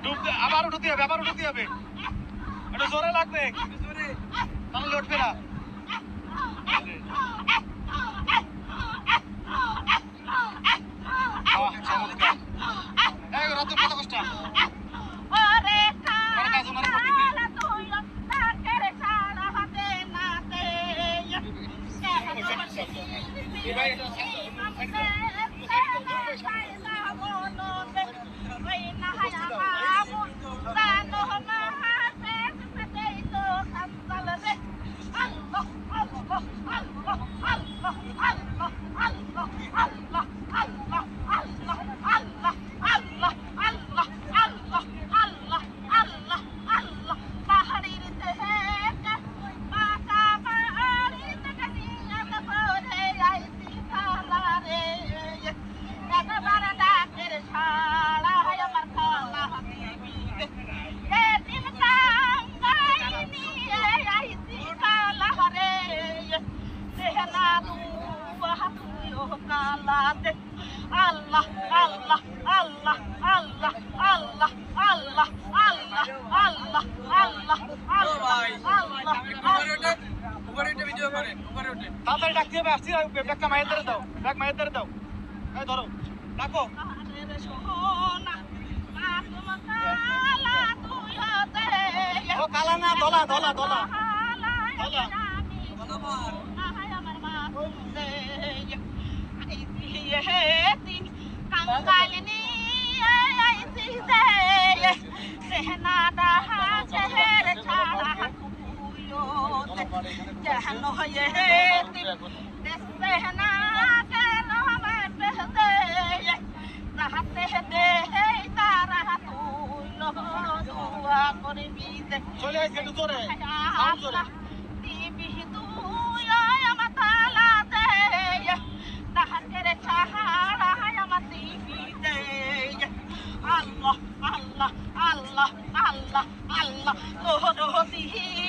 ডুব আবার উঠতে হবে একটু জোরে লাগবে তাহলে উঠবে না Allah, Allah, Allah, Allah, Allah, Allah, Allah, Allah, Allah, তাড়াতাড়ি ডাকতে হবে আসছি ব্যাগটা মায়ের ধরে দাও ব্যাগ মায়ের ধরে দাও এই ধরো ডাকো ও কালা না দলা দলা দলা দলা Kangalini ay sise sehna daha seher chara kuyo jahno ye sehna ke no mate rahate de tara tuyo dua korbi de চলে আইছে একটু জোরে সাউন্ড জোরে tibi tu ya matala de tahakere chahara Allah, Allah, Allah, Allah, Allah, oh,